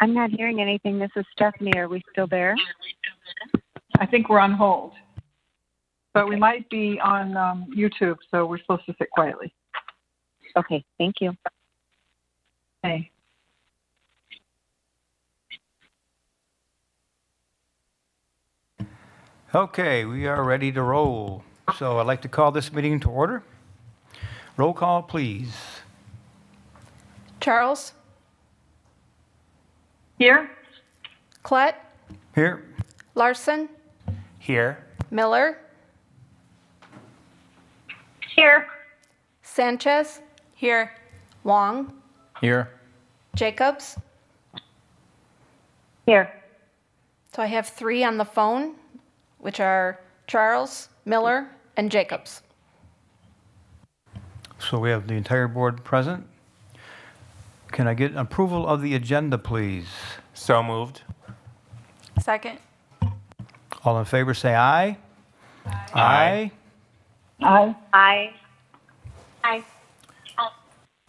I'm not hearing anything. This is Stephanie. Are we still there? I think we're on hold. But we Okay. might be on YouTube, so we're supposed to sit quietly. Okay, thank you. Okay. Okay, we are ready to roll. So I'd like to call this meeting to order. Roll call, please. Charles, Here? Klett, Here. Larson, Here. Miller, Here. Sanchez, here, Wong, Here. Jacobs. Here. So I have 3 on the phone, which are Charles, Miller, and Jacobs. So we have the entire board present. Can I get approval of the agenda, please? So moved. Second. All in favor, say aye. Aye. Aye. Aye. Aye.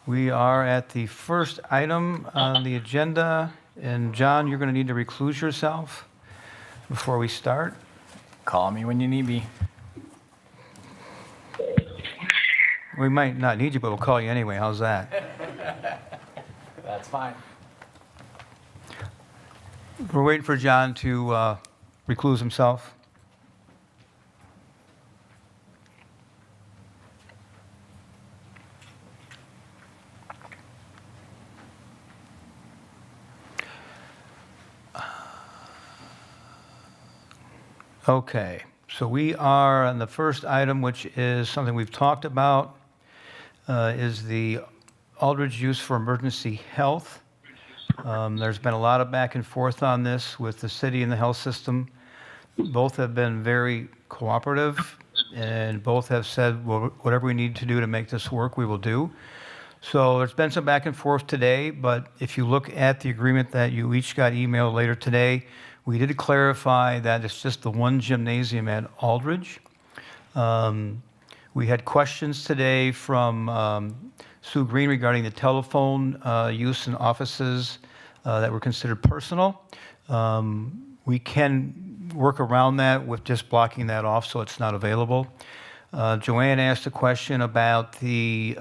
We are at the first item on the agenda. And John, you're going to need to recluse yourself before we start. Call me when you need me. We might not need you, but we'll call you anyway. How's that? That's fine. We're waiting for John to recluse himself. Okay, so we are on the first item, which is something we've talked about, is the Aldridge use for emergency health. There's been a lot of back and forth on this with the city and the health system. Both have been very cooperative, and both have said, well, whatever we need to do to make this work, we will do. So there's been some back and forth today, but if you look at the agreement that you each got emailed later today, we did clarify that it's just the one gymnasium at Aldridge. We had questions today from Sue Green regarding the telephone use in offices that were considered personal. We can work around that with just blocking that off so it's not available. Joanne asked a question about the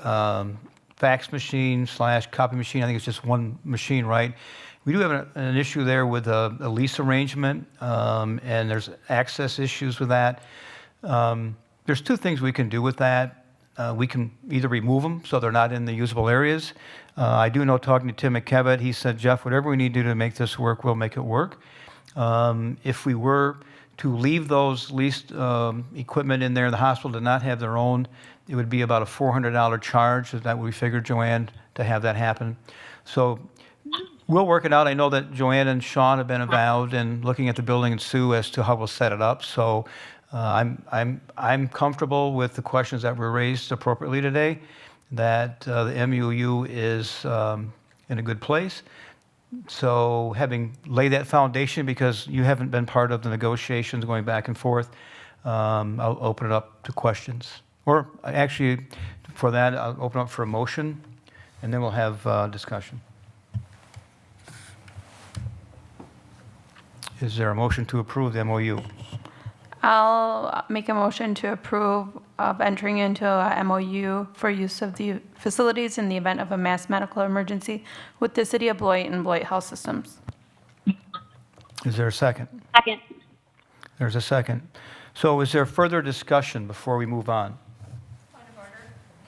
fax machine / copy machine. I think it's just one machine, right? We do have an issue there with a lease arrangement, and there's access issues with that. There's 2 things we can do with that. We can either remove them so they're not in the usable areas. I do know, talking to Tim McKevitt, he said, Jeff, whatever we need to do to make this work, we'll make it work. If we were to leave those leased equipment in there, the hospital did not have their own, it would be about a $400 charge. Is that what we figured, Joanne, to have that happen? So we'll work it out. I know that Joanne and Sean have been involved in looking at the building and Sue as to how we'll set it up. So I'm comfortable with the questions that were raised appropriately today, that the MUU is in a good place. So having laid that foundation, because you haven't been part of the negotiations going back and forth, I'll open it up to questions. Or actually, for that, I'll open up for a motion, and then we'll have discussion. Is there a motion to approve the MOU? I'll make a motion to approve of entering into a MOU for use of the facilities in the event of a mass medical emergency with the City of Beloit and Beloit Health Systems. Is there a second? Second. There's a second. So is there further discussion before we move on? Point of order.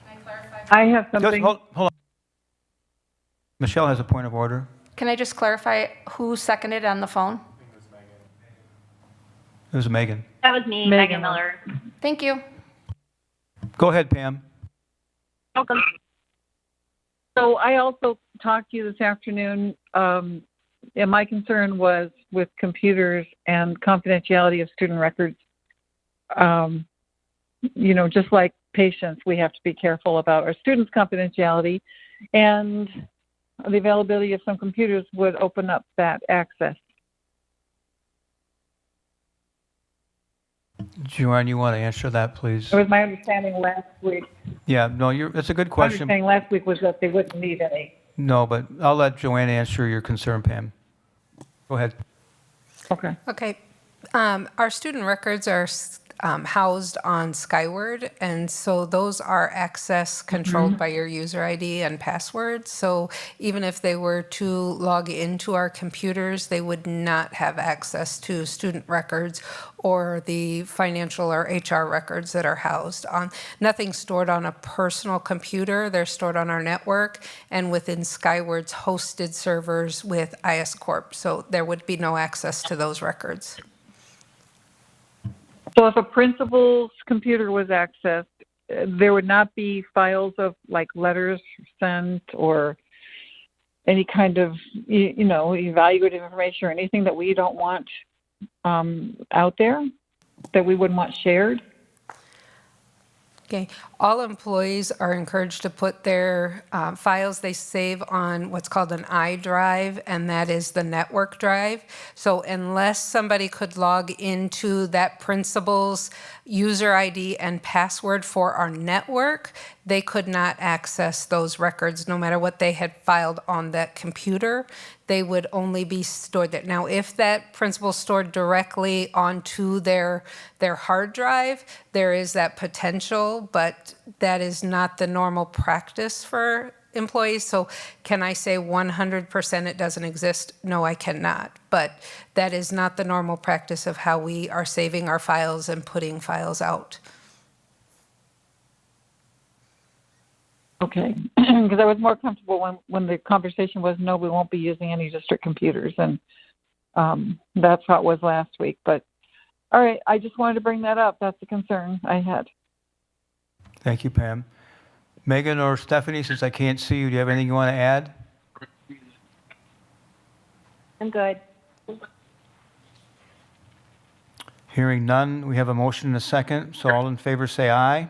Can I clarify? I have Just something. hold on. Michelle has a point of order. Can I just clarify who seconded on the phone? It was Megan. That was me, Megan Megan Miller. Thank you. Go ahead, Pam. Welcome. So I also talked to you this afternoon, and my concern was with computers and confidentiality of student records. Just like patients, we have to be careful about our students' confidentiality, and the availability of some computers would open up that access. Joanne, you want to answer that, please? It was my understanding last week. Yeah, no, it's a good My question. understanding last week was that they wouldn't need any. No, but I'll let Joanne answer your concern, Pam. Go ahead. Okay. Okay. Our student records are housed on Skyward, and so those are access controlled by your user ID and password. So even if they were to log into our computers, they would not have access to student records or the financial or HR records that are housed on. Nothing's stored on a personal computer. They're stored on our network and within Skyward's hosted servers with IS Corp. So there would be no access to those records. So if a principal's computer was accessed, there would not be files of like letters sent or any kind of, evaluative information or anything that we don't want out there, that we wouldn't want shared? Okay, all employees are encouraged to put their files they save on what's called an iDrive, and that is the network drive. So unless somebody could log into that principal's user ID and password for our network, they could not access those records no matter what they had filed on that computer. They would only be stored there. Now, if that principal stored directly onto their hard drive, there is that potential, but that is not the normal practice for employees. So can I say 100% it doesn't exist? No, I cannot. But that is not the normal practice of how we are saving our files and putting files out. Okay, because I was more comfortable when the conversation was, no, we won't be using any district computers, and that's how it was last week. But all right, I just wanted to bring that up. That's the concern I had. Thank you, Pam. Megan or Stephanie, since I can't see you, do you have anything you want to add? I'm good. Hearing none, we have a motion and a second. So all in favor say aye.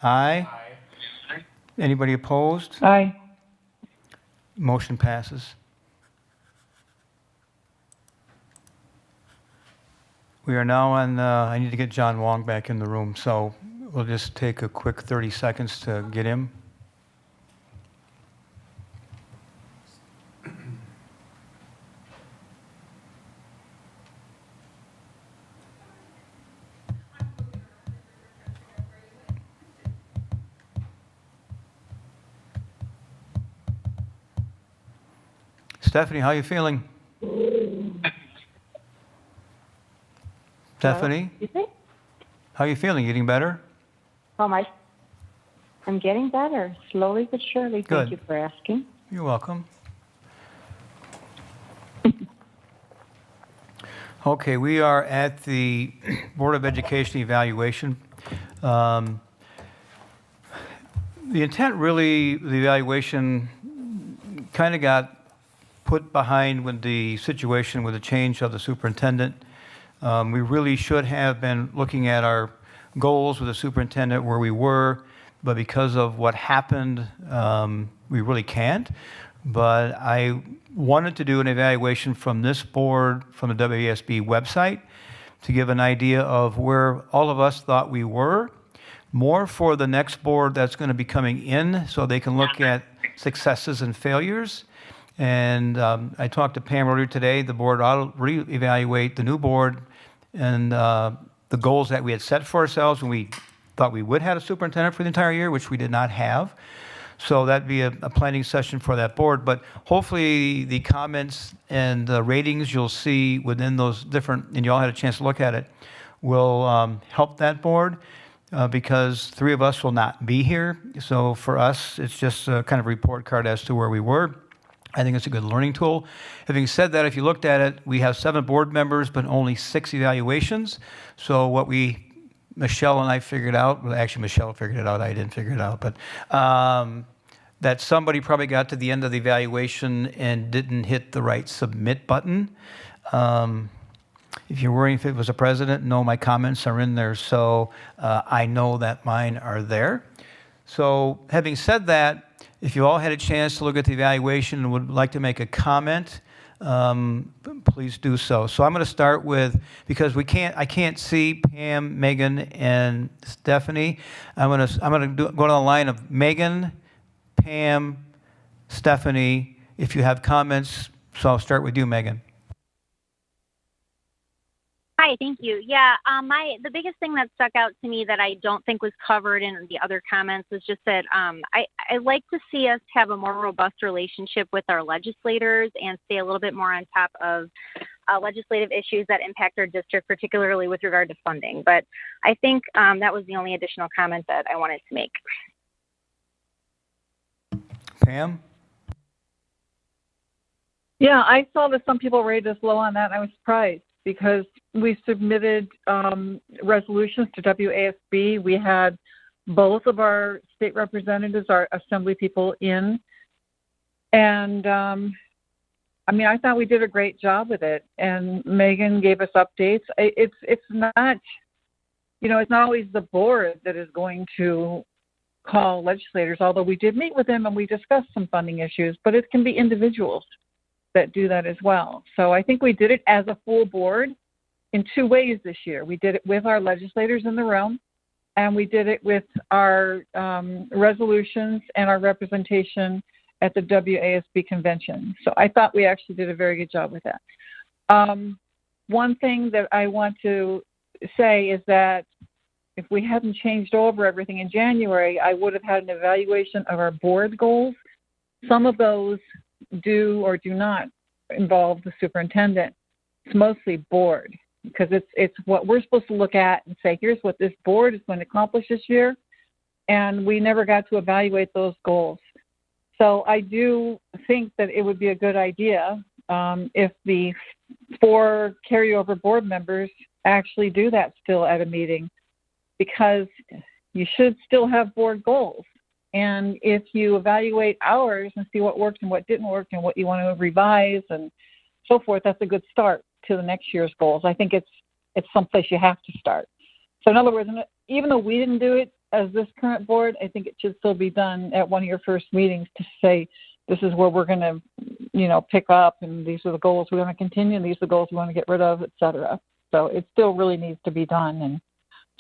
Aye. Anybody opposed? Aye. Motion passes. We are now on, I need to get John Wong back in the room, so we'll just take a quick 30 seconds to get him. Stephanie, how are you feeling? Stephanie, You think? how are you feeling? Getting better? I'm getting better, slowly but surely. Good. Thank you for asking. You're welcome. Okay, we are at the Board of Education evaluation. The intent really, the evaluation kind of got put behind with the situation with the change of the superintendent. We really should have been looking at our goals with the superintendent where we were, but because of what happened, we really can't. But I wanted to do an evaluation from this board, from the WASB website, to give an idea of where all of us thought we were, more for the next board that's going to be coming in so they can look at successes and failures. And I talked to Pam earlier today. The board ought to reevaluate the new board and the goals that we had set for ourselves when we thought we would have a superintendent for the entire year, which we did not have. So that'd be a planning session for that board. But hopefully the comments and the ratings you'll see within those different, and you all had a chance to look at it, will help that board because three of us will not be here. So for us, it's just a kind of report card as to where we were. I think it's a good learning tool. Having said that, if you looked at it, we have 7 board members, but only 6 evaluations. So what Michelle and I figured out, well, actually Michelle figured it out, I didn't figure it out, but that somebody probably got to the end of the evaluation and didn't hit the right submit button. If you're worrying if it was a president, no, my comments are in there, so I know that mine are there. So having said that, if you all had a chance to look at the evaluation and would like to make a comment, please do so. So I'm going to start with, because I can't see Pam, Megan, and Stephanie. I'm going to go to the line of Megan, Pam, Stephanie. If you have comments, so I'll start with you, Megan. Hi, thank you. Yeah, the biggest thing that stuck out to me that I don't think was covered in the other comments was just that I like to see us have a more robust relationship with our legislators and stay a little bit more on top of legislative issues that impact our district, particularly with regard to funding. But I think that was the only additional comment that I wanted to make. Pam? Yeah, I saw that some people rated us low on that, and I was surprised because we submitted resolutions to WASB. We had both of our state representatives, our assembly people in, and I mean, I thought we did a great job with it. And Megan gave us updates. It's not, you know, it's not always the board that is going to call legislators, although we did meet with them and we discussed some funding issues, but it can be individuals that do that as well. So I think we did it as a full board in two ways this year. We did it with our legislators in the room, and we did it with our resolutions and our representation at the WASB convention. So I thought we actually did a very good job with that. One thing that I want to say is that if we hadn't changed over everything in January, I would have had an evaluation of our board goals. Some of those do or do not involve the superintendent. It's mostly board because it's what we're supposed to look at and say, here's what this board is going to accomplish this year. And we never got to evaluate those goals. So I do think that it would be a good idea if the 4 carryover board members actually do that still at a meeting, because you should still have board goals. And if you evaluate ours and see what worked and what didn't work and what you want to revise and so forth, that's a good start to the next year's goals. I think it's someplace you have to start. So in other words, even though we didn't do it as this current board, I think it should still be done at one of your first meetings to say, this is where we're going to, you know, pick up, and these are the goals we want to continue, and these are the goals we want to get rid of, et cetera. So it still really needs to be done. And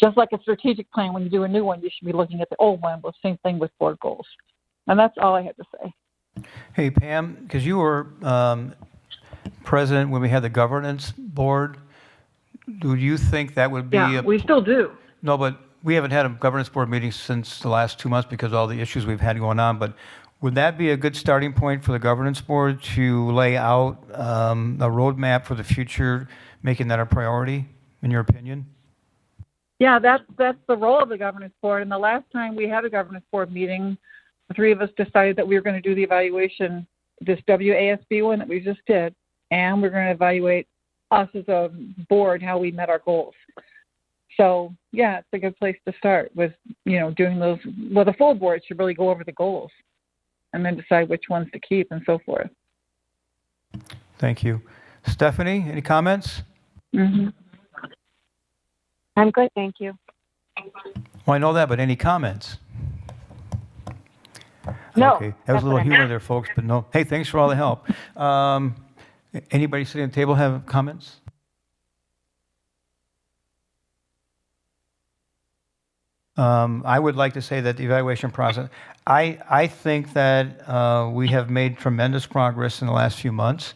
just like a strategic plan, when you do a new one, you should be looking at the old one. Well, same thing with board goals. And that's all I had to say. Hey, Pam, because you were president when we had the governance board, do you think that would be Yeah, we still do. No, but we haven't had a governance board meeting since the last 2 months because of all the issues we've had going on. But would that be a good starting point for the governance board to lay out a roadmap for the future, making that a priority, in your opinion? Yeah, that's the role of the governance board. And the last time we had a governance board meeting, the 3 of us decided that we were going to do the evaluation, this WASB one that we just did, and we're going to evaluate us as a board, how we met our goals. So, yeah, it's a good place to start with, you know, doing those. Well, the full board should really go over the goals and then decide which ones to keep and so forth. Thank you. Stephanie, any comments? Mm-hmm. I'm good, thank you. Well, I know that, but any comments? No, Okay, that was a little humor there, folks, but no. Hey, thanks for all the help. Anybody sitting at the table have comments? I would like to say that the evaluation process, I think that we have made tremendous progress in the last few months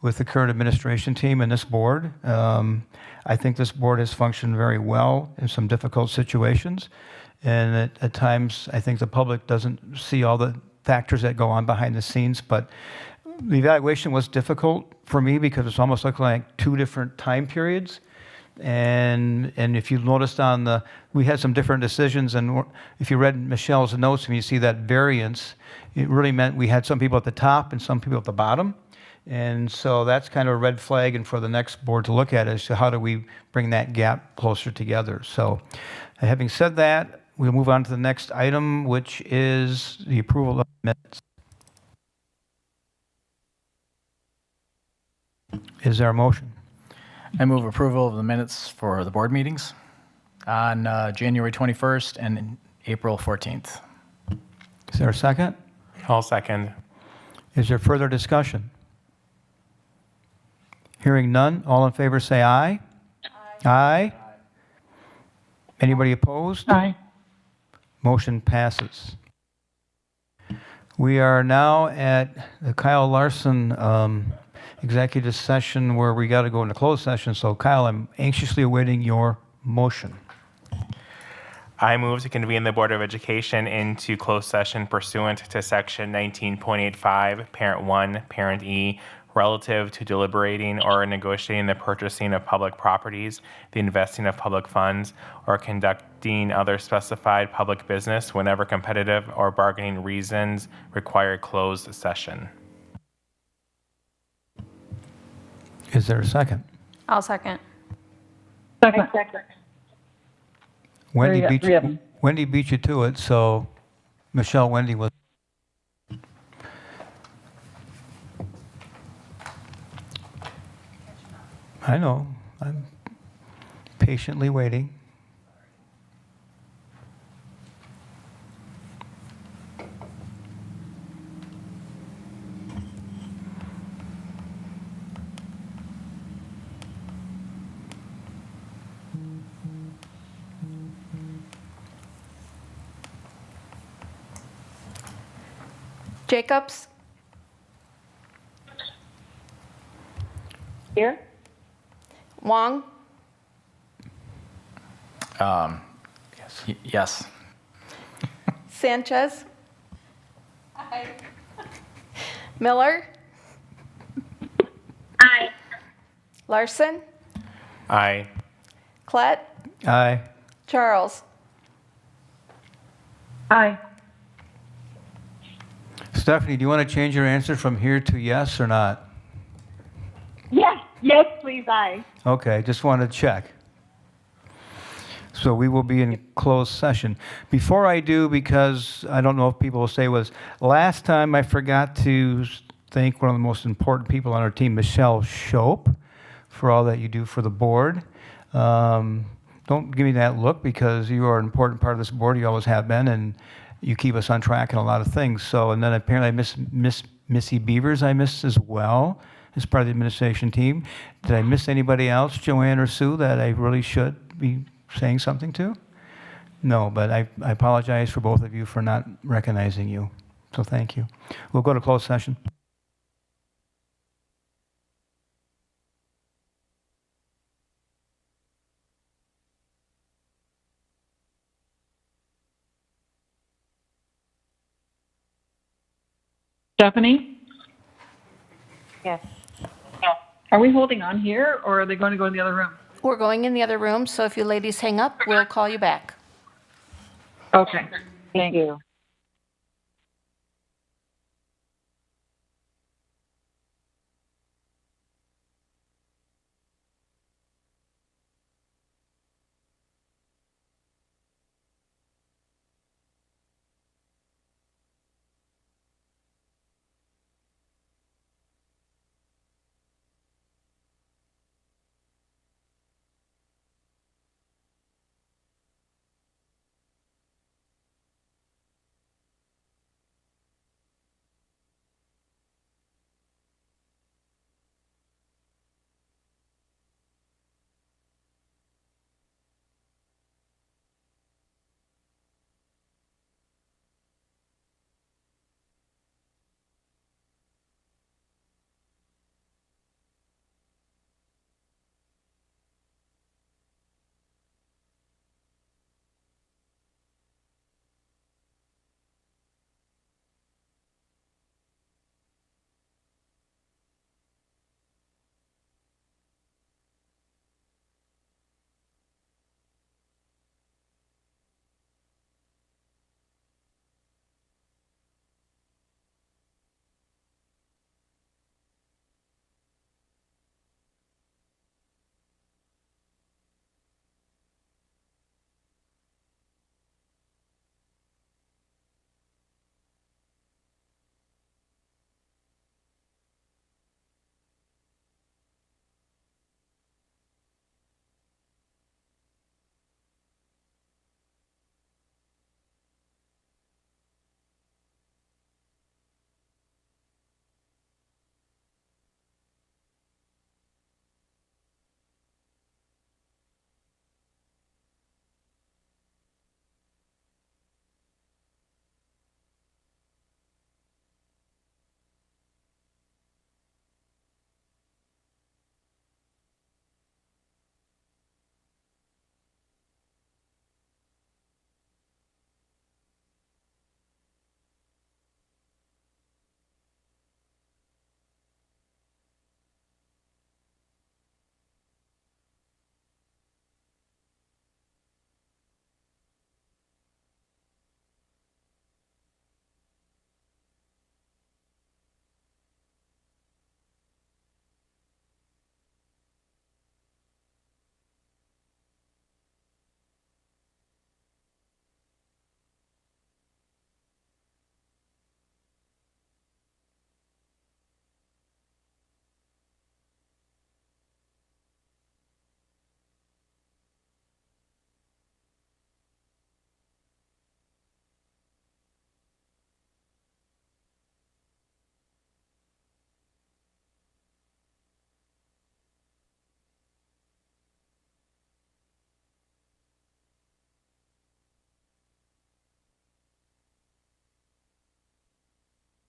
with the current administration team and this board. I think this board has functioned very well in some difficult situations. And at times, I think the public doesn't see all the factors that go on behind the scenes. But the evaluation was difficult for me because it's almost like 2 different time periods. And if you noticed we had some different decisions, and if you read Michelle's notes and you see that variance, it really meant we had some people at the top and some people at the bottom. And so that's kind of a red flag, and for the next board to look at as to how do we bring that gap closer together. So having said that, we'll move on to the next item, which is the approval of minutes. Is there a motion? I move approval of the minutes for the board meetings on January 21st and April 14th. Is there a second? I'll second. Is there further discussion? Hearing none, all in favor say aye. Aye. Anybody opposed? Aye. Motion passes. We are now at the Kyle Larson executive session where we got to go into closed session. So Kyle, I'm anxiously awaiting your motion. I move to convene the Board of Education into closed session pursuant to Section 19.85, Parent 1, Parent E, relative to deliberating or negotiating the purchasing of public properties, the investing of public funds, or conducting other specified public business whenever competitive or bargaining reasons require closed session. Is there a second? I'll second. Second. Wendy Three- beat three of you. them. Wendy beat you to it. So Michelle, Wendy was. I know. I'm patiently waiting. Jacobs? Here? Wong? Yes. Sanchez? Miller? Aye. Larson? Aye. Klett? Aye. Charles? Aye. Stephanie, do you want to change your answer from here to yes or not? Yes, please, aye. Okay, just wanted to check. So we will be in closed session. Before I do, because I don't know if people will say was, last time I forgot to thank one of the most important people on our team, Michelle Shope, for all that you do for the board. Don't give me that look because you are an important part of this board. You always have been, and you keep us on track in a lot of things. So, and then apparently I miss Missy Beavers I missed as well as part of the administration team. Did I miss anybody else, Joanne or Sue, that I really should be saying something to? No, but I apologize for both of you for not recognizing you. So thank you. We'll go to closed session. Stephanie, Yes. are we holding on here or are they going to go in the other room? We're going in the other room, so if you ladies hang up, we'll call you back. Okay. Thank you.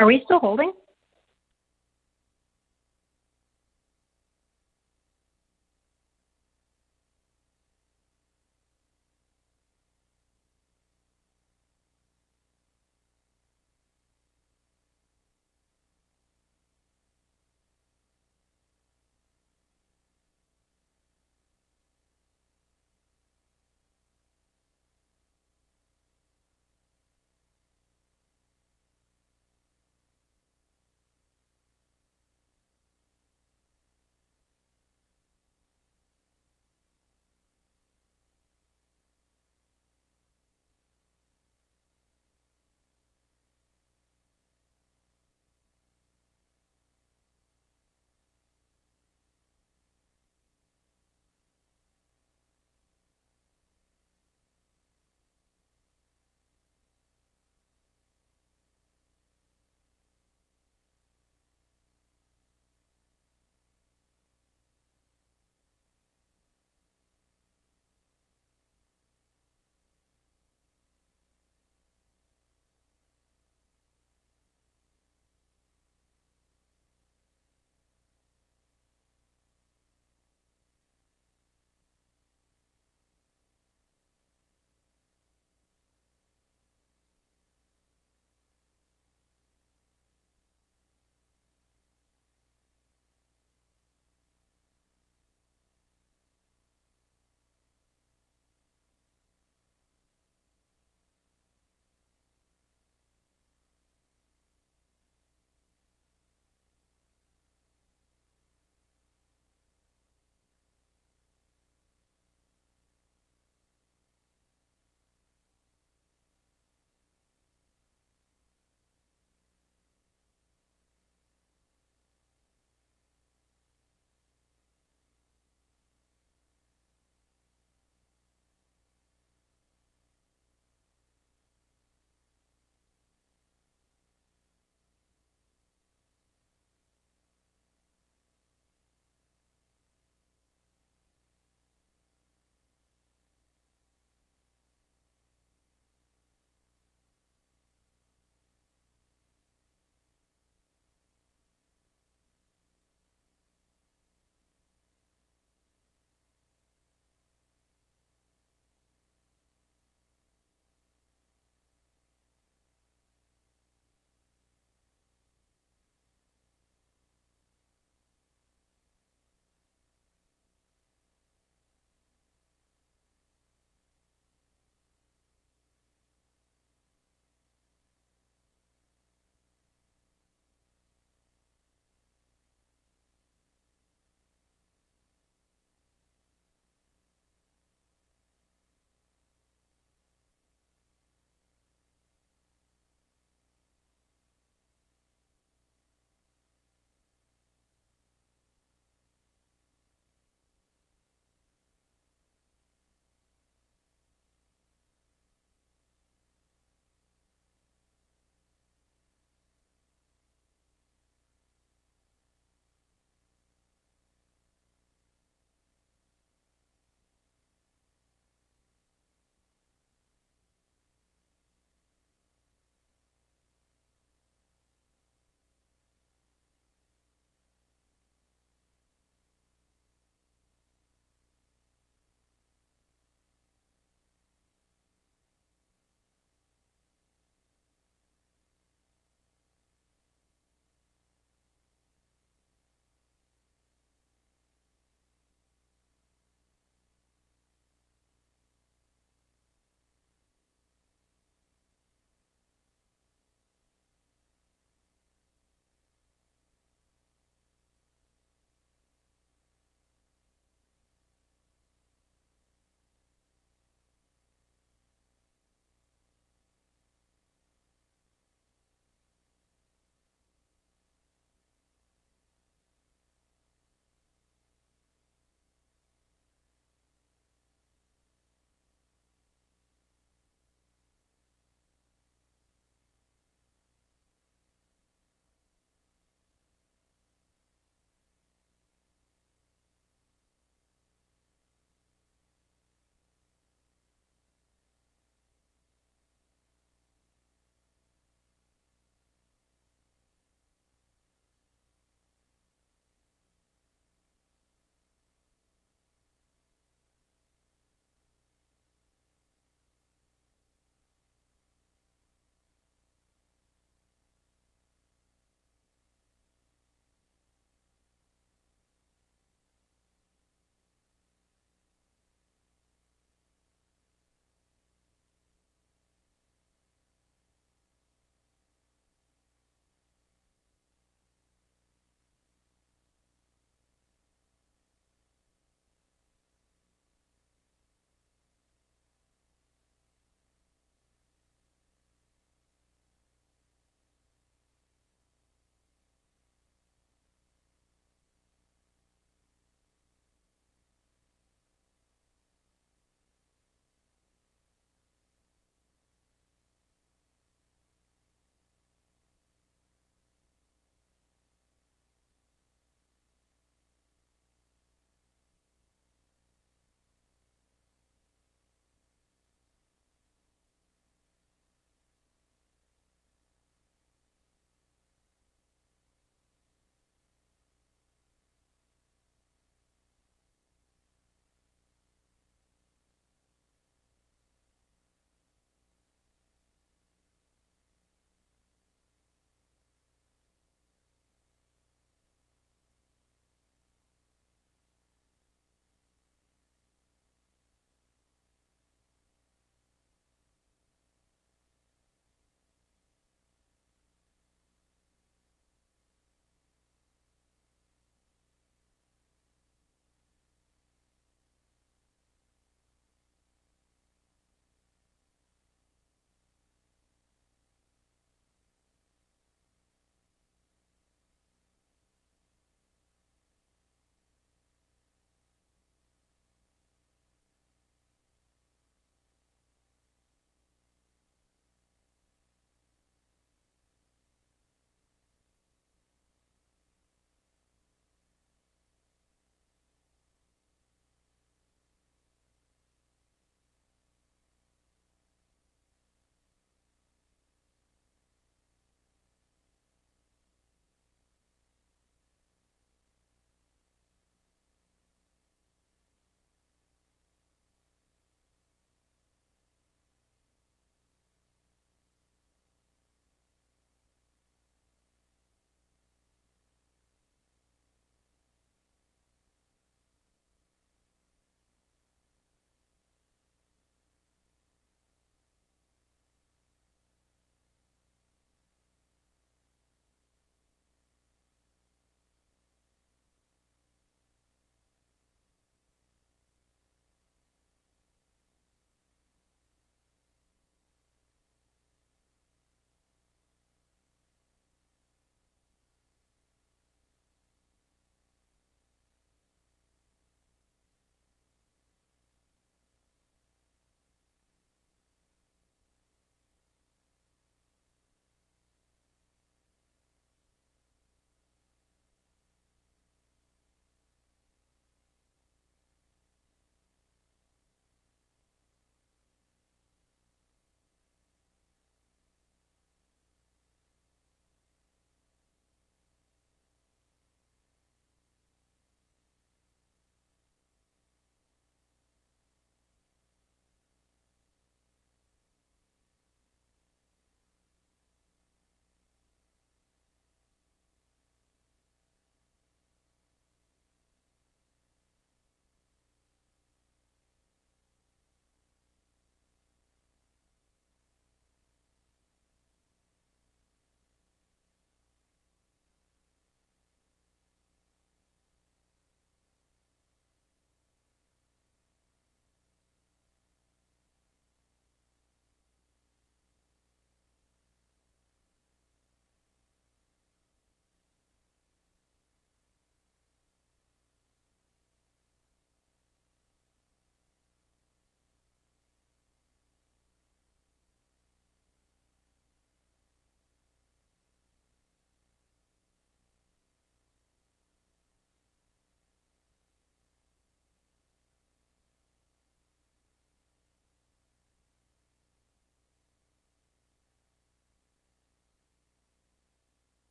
Are we still holding?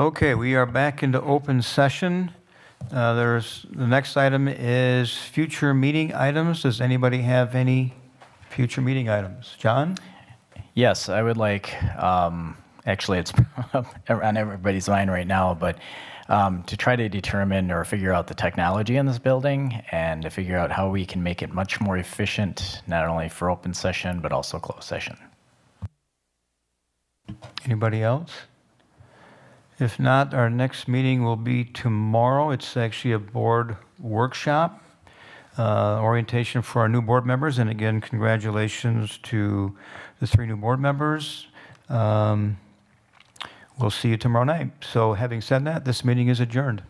Okay, we are back into open session. The next item is future meeting items. Does anybody have any future meeting items? John? Yes, I would like, actually, it's on everybody's mind right now, but to try to determine or figure out the technology in this building and to figure out how we can make it much more efficient, not only for open session, but also closed session. Anybody else? If not, our next meeting will be tomorrow. It's actually a board workshop, orientation for our new board members. And again, congratulations to the 3 new board members. We'll see you tomorrow night. So having said that, this meeting is adjourned.